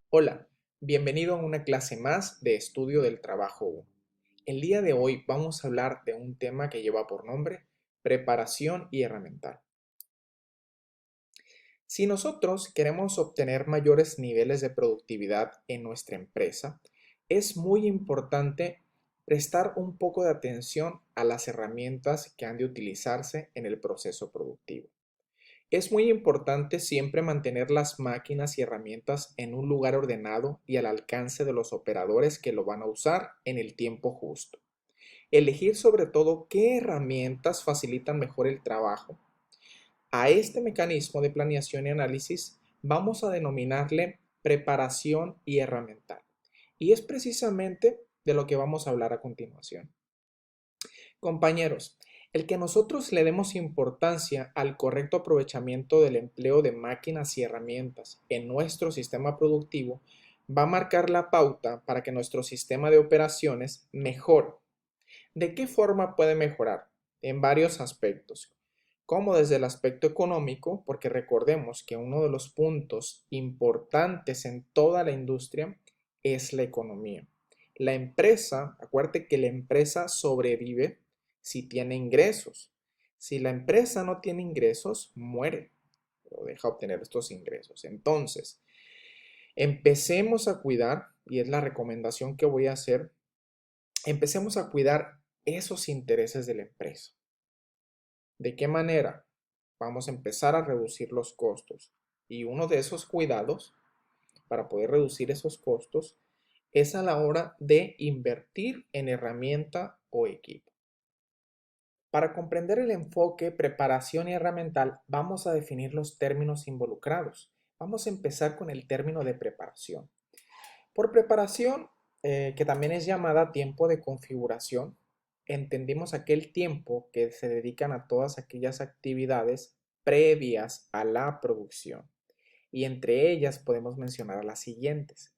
Hola, bienvenido a una clase más de Estudio del Trabajo 1. El día de hoy vamos a hablar de un tema que lleva por nombre preparación y herramental. Si nosotros queremos obtener mayores niveles de productividad en nuestra empresa, es muy importante prestar un poco de atención a las herramientas que han de utilizarse en el proceso productivo. Es muy importante siempre mantener las máquinas y herramientas en un lugar ordenado y al alcance de los operadores que lo van a usar en el tiempo justo. Elegir sobre todo qué herramientas facilitan mejor el trabajo. A este mecanismo de planeación y análisis vamos a denominarle preparación y herramental. Y es precisamente de lo que vamos a hablar a continuación. Compañeros, el que nosotros le demos importancia al correcto aprovechamiento del empleo de máquinas y herramientas en nuestro sistema productivo va a marcar la pauta para que nuestro sistema de operaciones mejore. ¿De qué forma puede mejorar? En varios aspectos, como desde el aspecto económico, porque recordemos que uno de los puntos importantes en toda la industria es la economía. La empresa, acuérdate que la empresa sobrevive si tiene ingresos. Si la empresa no tiene ingresos, muere o deja obtener estos ingresos. Entonces, empecemos a cuidar, y es la recomendación que voy a hacer, empecemos a cuidar esos intereses de la empresa. ¿De qué manera? Vamos a empezar a reducir los costos. Y uno de esos cuidados, para poder reducir esos costos, es a la hora de invertir en herramienta o equipo. Para comprender el enfoque, preparación y herramental, vamos a definir los términos involucrados. Vamos a empezar con el término de preparación. Por preparación, que también es llamada tiempo de configuración, entendimos aquel tiempo que se dedican a todas aquellas actividades previas a la producción. Y entre ellas podemos mencionar las siguientes: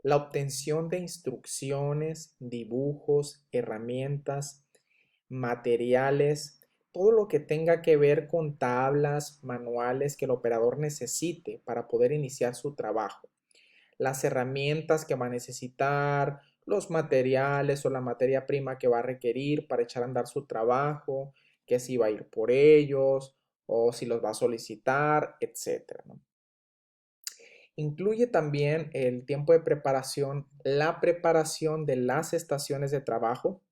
la obtención de instrucciones, dibujos, herramientas, materiales, todo lo que tenga que ver con tablas, manuales que el operador necesite para poder iniciar su trabajo, las herramientas que va a necesitar, los materiales o la materia prima que va a requerir para echar a andar su trabajo, que si va a ir por ellos o si los va a solicitar, etcétera, ¿no? Incluye también el tiempo de preparación, la preparación de las estaciones de trabajo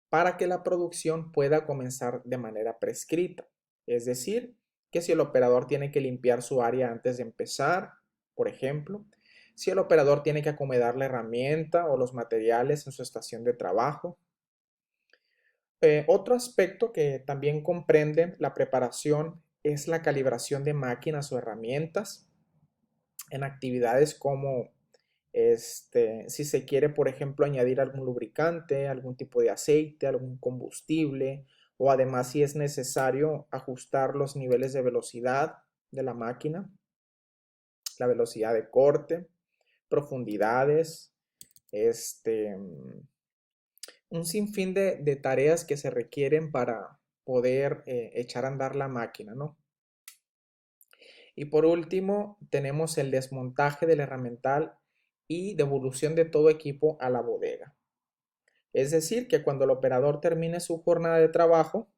para que la producción pueda comenzar de manera prescrita. Es decir, que si el operador tiene que limpiar su área antes de empezar, por ejemplo, si el operador tiene que acomodar la herramienta o los materiales en su estación de trabajo. Otro aspecto que también comprende la preparación es la calibración de máquinas o herramientas en actividades como si se quiere, por ejemplo, añadir algún lubricante, algún tipo de aceite, algún combustible, o además si es necesario ajustar los niveles de velocidad de la máquina, la velocidad de corte, profundidades, este, un sinfín de tareas que se requieren para poder echar a andar la máquina, ¿no? Y por último, tenemos el desmontaje del herramental y devolución de todo equipo a la bodega. Es decir, que cuando el operador termine su jornada de trabajo,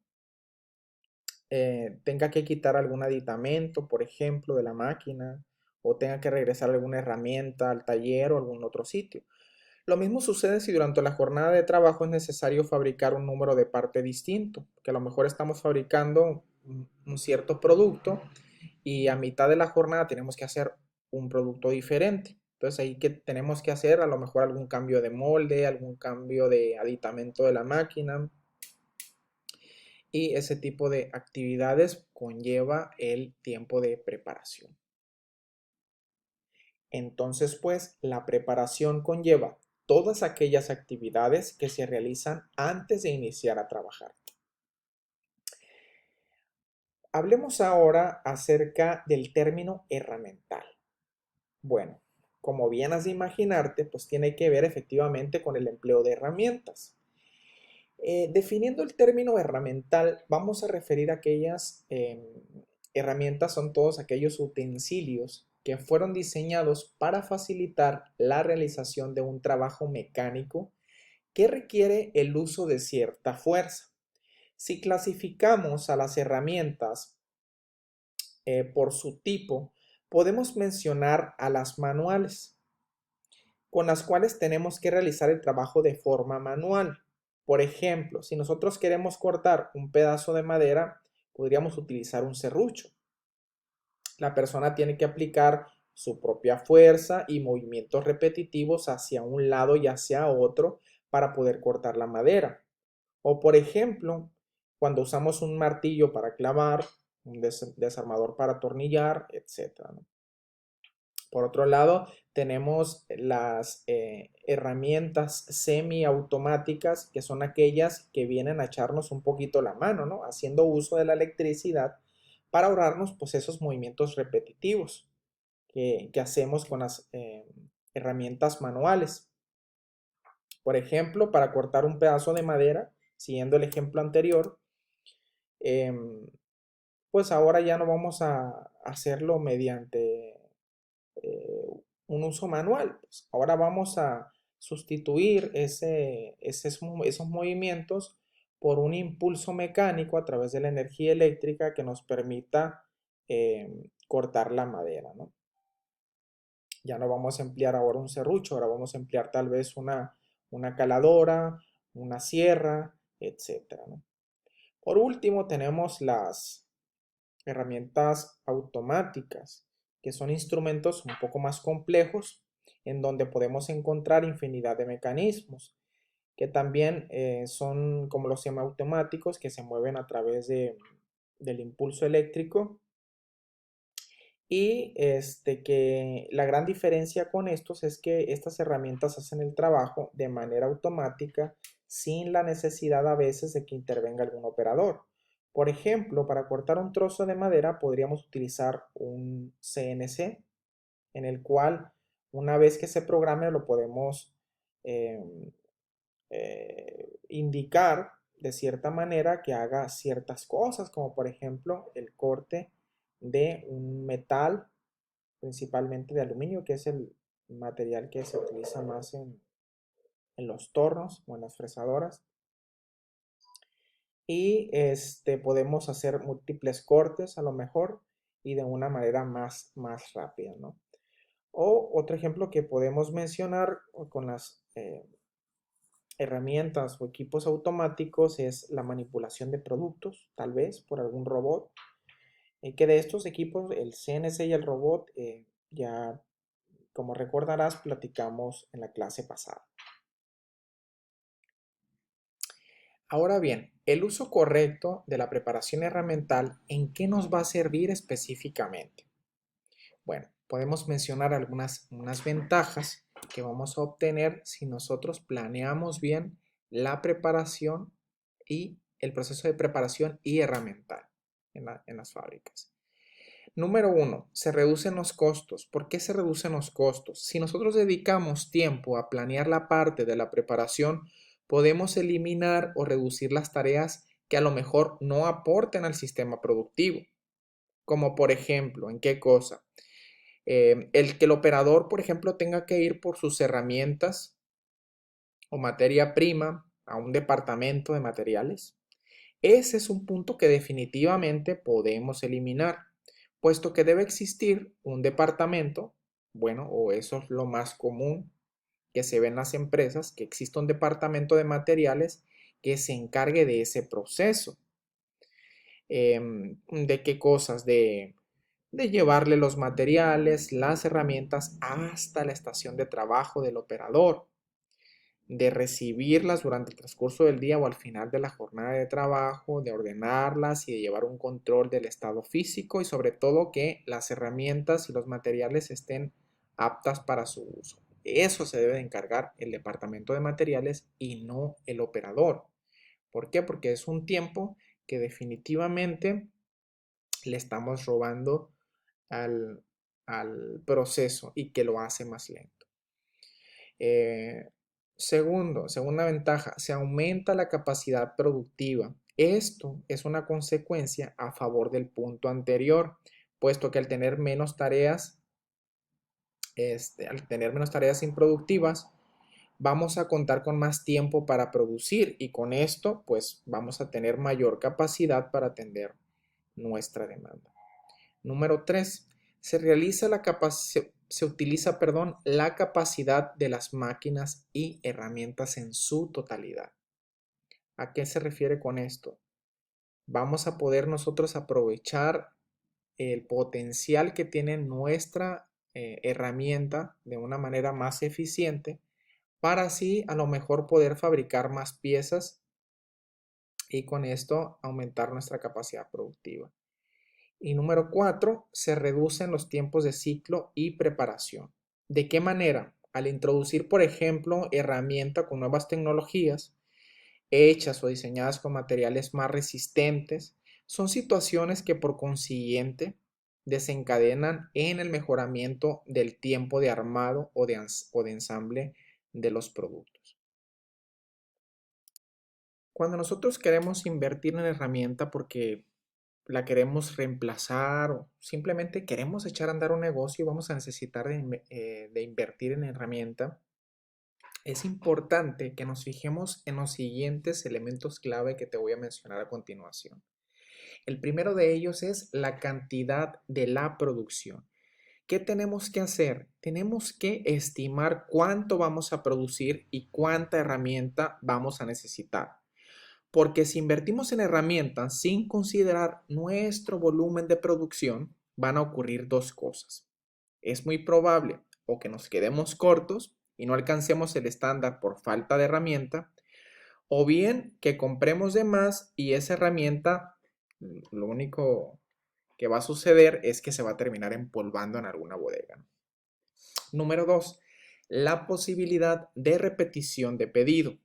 tenga que quitar algún aditamento, por ejemplo, de la máquina, o tenga que regresar alguna herramienta al taller o algún otro sitio. Lo mismo sucede si durante la jornada de trabajo es necesario fabricar un número de parte distinto, que a lo mejor estamos fabricando un cierto producto y a mitad de la jornada tenemos que hacer un producto diferente. Entonces ahí que tenemos que hacer a lo mejor algún cambio de molde, algún cambio de aditamento de la máquina, y ese tipo de actividades conlleva el tiempo de preparación. Entonces, pues, la preparación conlleva todas aquellas actividades que se realizan antes de iniciar a trabajar. Hablemos ahora acerca del término herramental. Bueno, como bien has de imaginarte, pues tiene que ver efectivamente con el empleo de herramientas. Definiendo el término herramental, vamos a referir a aquellas herramientas, son todos aquellos utensilios que fueron diseñados para facilitar la realización de un trabajo mecánico que requiere el uso de cierta fuerza. Si clasificamos a las herramientas por su tipo, podemos mencionar a las manuales, con las cuales tenemos que realizar el trabajo de forma manual. Por ejemplo, si nosotros queremos cortar un pedazo de madera, podríamos utilizar un serrucho. La persona tiene que aplicar su propia fuerza y movimientos repetitivos hacia un lado y hacia otro para poder cortar la madera. O por ejemplo, cuando usamos un martillo para clavar, un desarmador para atornillar, etc., ¿no? Por otro lado, tenemos las herramientas semiautomáticas, que son aquellas que vienen a echarnos un poquito la mano, ¿no? Haciendo uso de la electricidad para ahorrarnos pues, esos movimientos repetitivos que hacemos con las herramientas manuales. Por ejemplo, para cortar un pedazo de madera, siguiendo el ejemplo anterior, pues ahora ya no vamos a hacerlo mediante un uso manual. Pues ahora vamos a sustituir esos movimientos por un impulso mecánico a través de la energía eléctrica que nos permita cortar la madera, ¿no? Ya no vamos a emplear ahora un serrucho, ahora vamos a emplear tal vez una caladora, una sierra, etcétera, ¿no? Por último, tenemos las herramientas automáticas, que son instrumentos un poco más complejos, en donde podemos encontrar infinidad de mecanismos, que también son como los semiautomáticos, que se mueven a través del impulso eléctrico. Y que la gran diferencia con estos es que estas herramientas hacen el trabajo de manera automática sin la necesidad a veces de que intervenga algún operador. Por ejemplo, para cortar un trozo de madera podríamos utilizar un CNC en el cual una vez que se programe lo podemos eh, indicar de cierta manera que haga ciertas cosas, como por ejemplo el corte de un metal, principalmente de aluminio, que es el material que se utiliza más en los tornos o en las fresadoras. Y podemos hacer múltiples cortes a lo mejor y de una manera más rápida, ¿no? O otro ejemplo que podemos mencionar con las herramientas o equipos automáticos es la manipulación de productos, tal vez por algún robot. Que de estos equipos, el CNC y el robot, ya como recordarás, platicamos en la clase pasada. Ahora bien, el uso correcto de la preparación herramental, ¿en qué nos va a servir específicamente? Bueno, podemos mencionar unas ventajas que vamos a obtener si nosotros planeamos bien la preparación y el proceso de preparación y herramental en las fábricas. Número 1, se reducen los costos. ¿Por qué se reducen los costos? Si nosotros dedicamos tiempo a planear la parte de la preparación, podemos eliminar o reducir las tareas que a lo mejor no aporten al sistema productivo. Como por ejemplo, ¿en qué cosa? El que el operador, por ejemplo, tenga que ir por sus herramientas o materia prima a un departamento de materiales. Ese es un punto que definitivamente podemos eliminar, puesto que debe existir un departamento, bueno, o eso es lo más común que se ve en las empresas, que exista un departamento de materiales que se encargue de ese proceso. ¿De qué cosas? De llevarle los materiales, las herramientas hasta la estación de trabajo del operador, de recibirlas durante el transcurso del día o al final de la jornada de trabajo, de ordenarlas y de llevar un control del estado físico y sobre todo que las herramientas y los materiales estén aptas para su uso. Eso se debe de encargar el departamento de materiales y no el operador. ¿Por qué? Porque es un tiempo que definitivamente le estamos robando al, proceso y que lo hace más lento. Segunda ventaja, se aumenta la capacidad productiva. Esto es una consecuencia a favor del punto anterior, puesto que al tener menos tareas al tener menos tareas improductivas, vamos a contar con más tiempo para producir y con esto pues vamos a tener mayor capacidad para atender nuestra demanda. Número 3. Se utiliza, la capacidad de las máquinas y herramientas en su totalidad. ¿A qué se refiere con esto? Vamos a poder nosotros aprovechar el potencial que tiene nuestra herramienta de una manera más eficiente para así a lo mejor poder fabricar más piezas y con esto aumentar nuestra capacidad productiva. Y número 4, se reducen los tiempos de ciclo y preparación. ¿De qué manera? Al introducir, por ejemplo, herramienta con nuevas tecnologías, hechas o diseñadas con materiales más resistentes, son situaciones que por consiguiente desencadenan en el mejoramiento del tiempo de armado o de ensamble de los productos. Cuando nosotros queremos invertir en herramienta porque la queremos reemplazar o simplemente queremos echar a andar un negocio y vamos a necesitar de invertir en herramienta, es importante que nos fijemos en los siguientes elementos clave que te voy a mencionar a continuación. El primero de ellos es la cantidad de la producción. ¿Qué tenemos que hacer? Tenemos que estimar cuánto vamos a producir y cuánta herramienta vamos a necesitar. Porque si invertimos en herramientas sin considerar nuestro volumen de producción, van a ocurrir dos cosas. Es muy probable o que nos quedemos cortos y no alcancemos el estándar por falta de herramienta, o bien que compremos de más y esa herramienta, lo único que va a suceder es que se va a terminar empolvando en alguna bodega. Número 2. La posibilidad de repetición de pedido.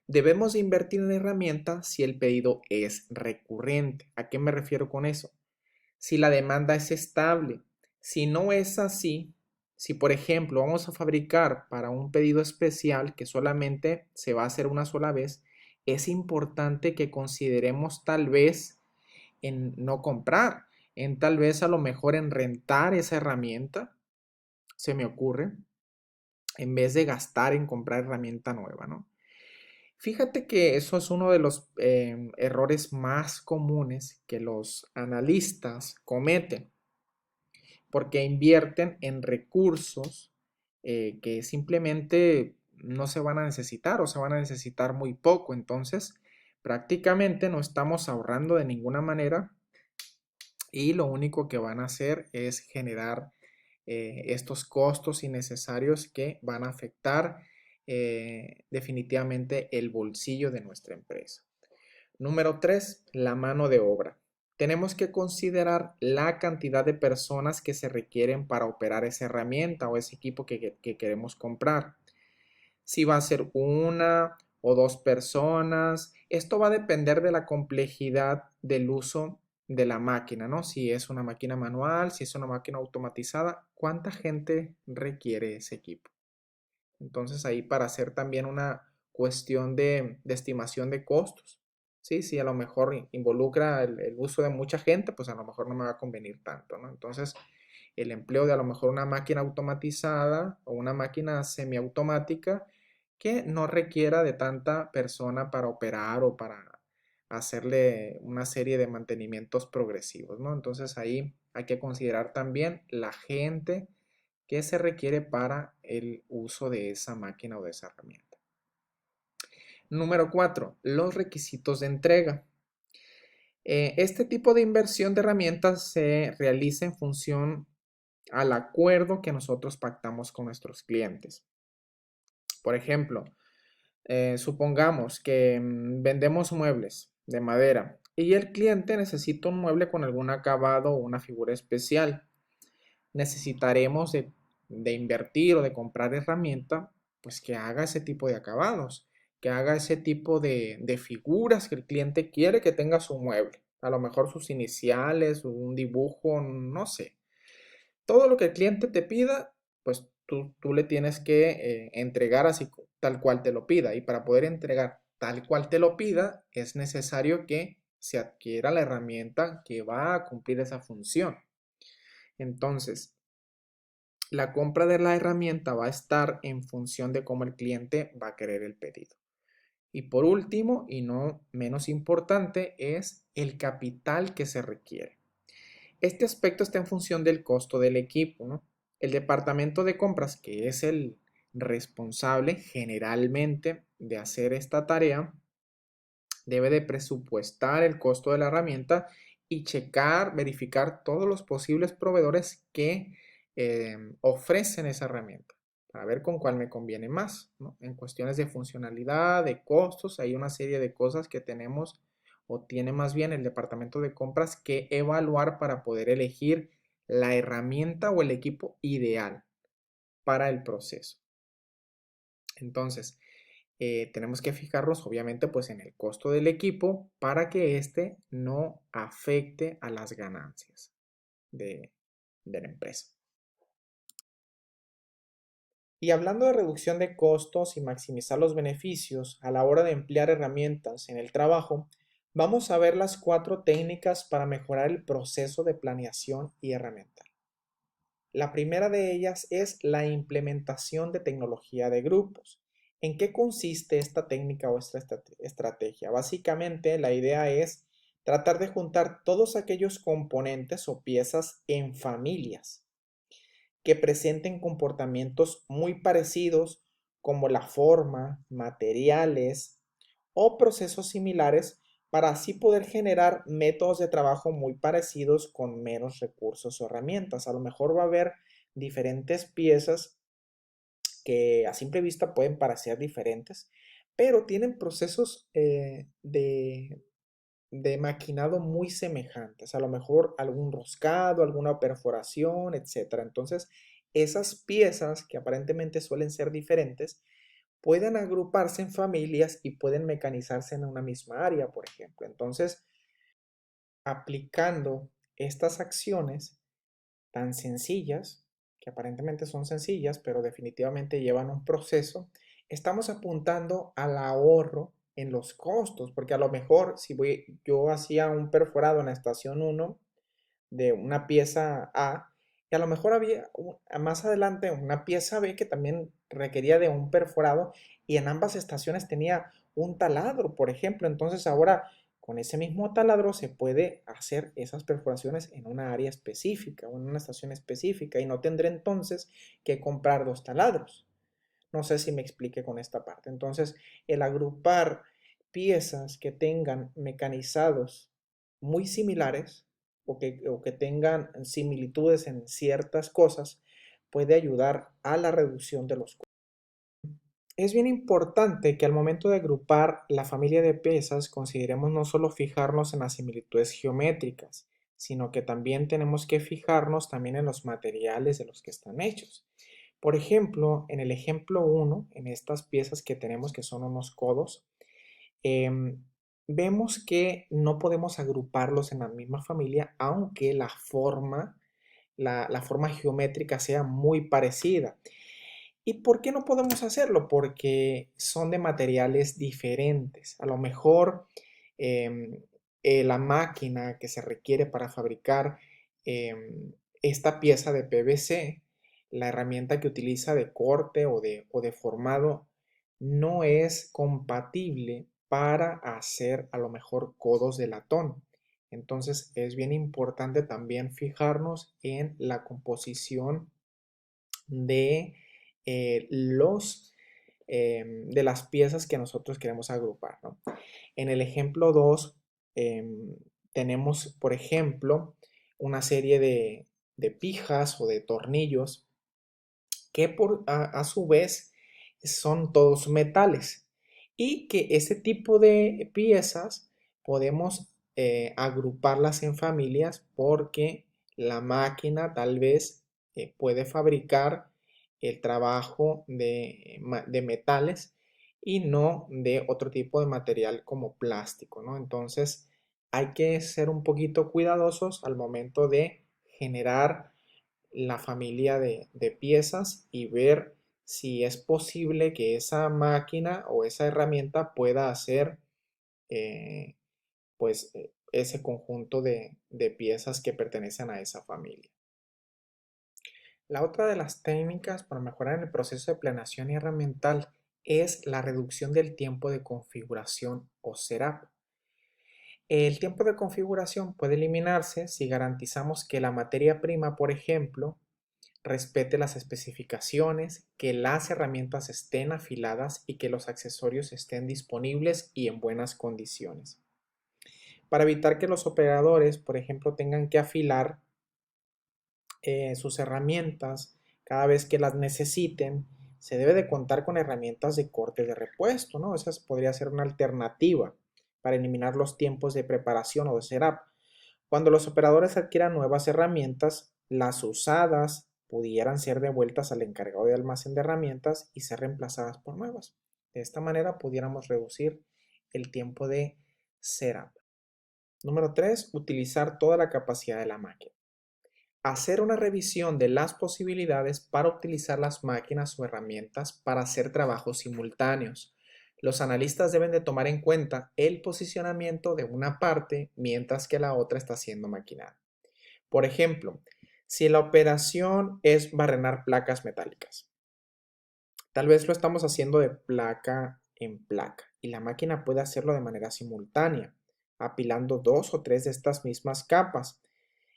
Debemos invertir en herramientas si el pedido es recurrente. ¿A qué me refiero con eso? Si la demanda es estable. Si no es así, si por ejemplo vamos a fabricar para un pedido especial que solamente se va a hacer una sola vez, es importante que consideremos tal vez en no comprar, en tal vez a lo mejor en rentar esa herramienta, se me ocurre, en vez de gastar en comprar herramienta nueva, ¿no? Fíjate que eso es uno de los errores más comunes que los analistas cometen, porque invierten en recursos que simplemente no se van a necesitar o se van a necesitar muy poco. Entonces, prácticamente no estamos ahorrando de ninguna manera y lo único que van a hacer es generar estos costos innecesarios que van a afectar definitivamente el bolsillo de nuestra empresa. Número 3, la mano de obra. Tenemos que considerar la cantidad de personas que se requieren para operar esa herramienta o ese equipo que queremos comprar. Si va a ser una o dos personas, esto va a depender de la complejidad del uso de la máquina, ¿no? Si es una máquina manual, si es una máquina automatizada, ¿cuánta gente requiere ese equipo? Entonces ahí para hacer también una cuestión de estimación de costos. Sí, si a lo mejor involucra el uso de mucha gente, pues a lo mejor no me va a convenir tanto, ¿no? Entonces el empleo de a lo mejor una máquina automatizada o una máquina semiautomática que no requiera de tanta persona para operar o para hacerle una serie de mantenimientos progresivos, ¿no? Entonces ahí hay que considerar también la gente que se requiere para el uso de esa máquina o de esa herramienta. Número 4, los requisitos de entrega. Este tipo de inversión de herramientas se realiza en función al acuerdo que nosotros pactamos con nuestros clientes. Por ejemplo, supongamos que vendemos muebles de madera y el cliente necesita un mueble con algún acabado o una figura especial. Necesitaremos de invertir o de comprar herramienta, pues que haga ese tipo de acabados, que haga ese tipo de figuras que el cliente quiere que tenga su mueble. A lo mejor sus iniciales, un dibujo, no sé. Todo lo que el cliente te pida, pues tú le tienes que entregar así tal cual te lo pida. Y para poder entregar tal cual te lo pida, es necesario que se adquiera la herramienta que va a cumplir esa función. Entonces, La compra de la herramienta va a estar en función de cómo el cliente va a querer el pedido. Y por último, y no menos importante, es el capital que se requiere. Este aspecto está en función del costo del equipo, ¿no? El departamento de compras, que es el responsable generalmente de hacer esta tarea, debe de presupuestar el costo de la herramienta y checar, verificar todos los posibles proveedores que ofrecen esa herramienta para ver con cuál me conviene más, ¿no? En cuestiones de funcionalidad, de costos, hay una serie de cosas que tenemos o tiene más bien el departamento de compras que evaluar para poder elegir la herramienta o el equipo ideal para el proceso. Entonces, tenemos que fijarnos obviamente pues en el costo del equipo para que éste no afecte a las ganancias de, de la empresa. Y hablando de reducción de costos y maximizar los beneficios a la hora de emplear herramientas en el trabajo, vamos a ver las 4 técnicas para mejorar el proceso de planeación y herramienta. La primera de ellas es la implementación de tecnología de grupos. ¿En qué consiste esta técnica o esta estrategia? Básicamente, la idea es tratar de juntar todos aquellos componentes o piezas en familias que presenten comportamientos muy parecidos como la forma, materiales o procesos similares para así poder generar métodos de trabajo muy parecidos con menos recursos o herramientas. A lo mejor va a haber diferentes piezas que a simple vista pueden parecer diferentes, pero tienen procesos de maquinado muy semejantes, a lo mejor algún roscado, alguna perforación, etcétera. Entonces, esas piezas que aparentemente suelen ser diferentes, pueden agruparse en familias y pueden mecanizarse en una misma área, por ejemplo. Entonces, aplicando estas acciones tan sencillas, que aparentemente son sencillas, pero definitivamente llevan un proceso, estamos apuntando al ahorro en los costos, porque a lo mejor si yo hacía un perforado en la estación 1 de una pieza A, y a lo mejor había más adelante una pieza B que también requería de un perforado y en ambas estaciones tenía un taladro, por ejemplo. Entonces ahora con ese mismo taladro se puede hacer esas perforaciones en una área específica o en una estación específica y no tendré entonces que comprar 2 taladros. No sé si me expliqué con esta parte. Entonces, el agrupar piezas que tengan mecanizados muy similares o que tengan similitudes en ciertas cosas puede ayudar a la reducción de los costos. Es bien importante que al momento de agrupar la familia de piezas consideremos no solo fijarnos en las similitudes geométricas, sino que también tenemos que fijarnos también en los materiales de los que están hechos. Por ejemplo, en el ejemplo 1, en estas piezas que tenemos que son unos codos, em, vemos que no podemos agruparlos en la misma familia, aunque la forma geométrica sea muy parecida. ¿Y por qué no podemos hacerlo? Porque son de materiales diferentes. A lo mejor em, la máquina que se requiere para fabricar esta pieza de PVC, la herramienta que utiliza de corte o de formado, no es compatible para hacer a lo mejor codos de latón. Entonces es bien importante también fijarnos en la composición de de las piezas que nosotros queremos agrupar, ¿no? En el ejemplo 2 tenemos, por ejemplo, una serie de pijas o de tornillos que a su vez son todos metales y que ese tipo de piezas podemos agruparlas en familias porque la máquina tal vez puede fabricar el trabajo de metales y no de otro tipo de material como plástico, ¿no? Entonces hay que ser un poquito cuidadosos al momento de generar la familia de piezas y ver si es posible que esa máquina o esa herramienta pueda hacer eh, ese conjunto de piezas que pertenecen a esa familia. La otra de las técnicas para mejorar el proceso de planeación herramiental es la reducción del tiempo de configuración o setup. El tiempo de configuración puede eliminarse si garantizamos que la materia prima, por ejemplo, respete las especificaciones, que las herramientas estén afiladas y que los accesorios estén disponibles y en buenas condiciones. Para evitar que los operadores, por ejemplo, tengan que afilar sus herramientas cada vez que las necesiten, se debe de contar con herramientas de corte de repuesto, ¿no? Esa podría ser una alternativa para eliminar los tiempos de preparación o de setup. Cuando los operadores adquieran nuevas herramientas, las usadas pudieran ser devueltas al encargado de almacén de herramientas y ser reemplazadas por nuevas. De esta manera pudiéramos reducir el tiempo de setup. Número 3. Utilizar toda la capacidad de la máquina. Hacer una revisión de las posibilidades para utilizar las máquinas o herramientas para hacer trabajos simultáneos. Los analistas deben de tomar en cuenta el posicionamiento de una parte mientras que la otra está siendo maquinada. Por ejemplo, si la operación es barrenar placas metálicas, tal vez lo estamos haciendo de placa en placa y la máquina puede hacerlo de manera simultánea, apilando 2 o 3 de estas mismas capas.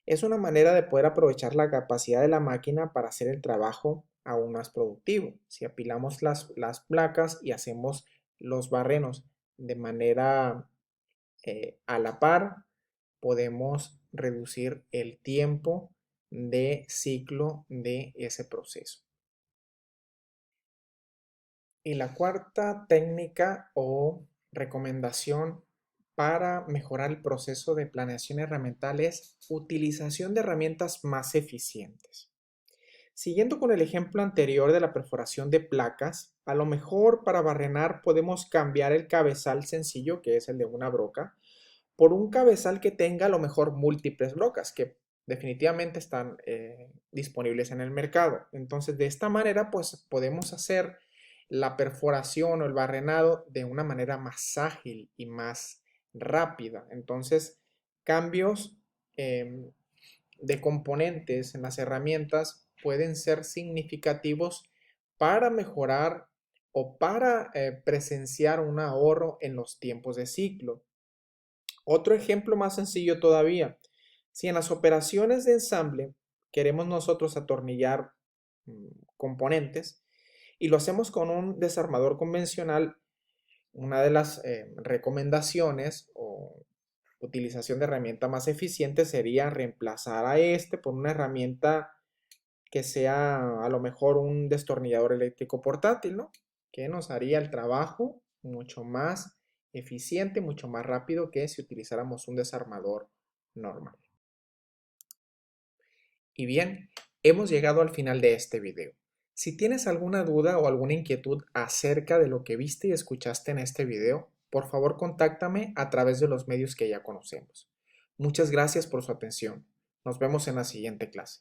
Es una manera de poder aprovechar la capacidad de la máquina para hacer el trabajo aún más productivo. Si apilamos las placas y hacemos los barrenos de manera a la par, podemos reducir el tiempo de ciclo de ese proceso. Y la cuarta técnica o recomendación para mejorar el proceso de planeación herramiental es utilización de herramientas más eficientes. Siguiendo con el ejemplo anterior de la perforación de placas, a lo mejor para barrenar podemos cambiar el cabezal sencillo, que es el de una broca, por un cabezal que tenga a lo mejor múltiples brocas, que definitivamente están disponibles en el mercado. Entonces, de esta manera, pues podemos hacer la perforación o el barrenado de una manera más ágil y más rápida. Entonces, cambios de componentes en las herramientas pueden ser significativos para mejorar o para presenciar un ahorro en los tiempos de ciclo. Otro ejemplo más sencillo todavía. Si en las operaciones de ensamble queremos nosotros atornillar componentes y lo hacemos con un desarmador convencional, una de las recomendaciones o utilización de herramienta más eficiente sería reemplazar a este por una herramienta que sea a lo mejor un destornillador eléctrico portátil, ¿no? Que nos haría el trabajo mucho más eficiente, mucho más rápido que si utilizáramos un desarmador normal. Y bien, hemos llegado al final de este video. Si tienes alguna duda o alguna inquietud acerca de lo que viste y escuchaste en este video, por favor contáctame a través de los medios que ya conocemos. Muchas gracias por su atención. Nos vemos en la siguiente clase.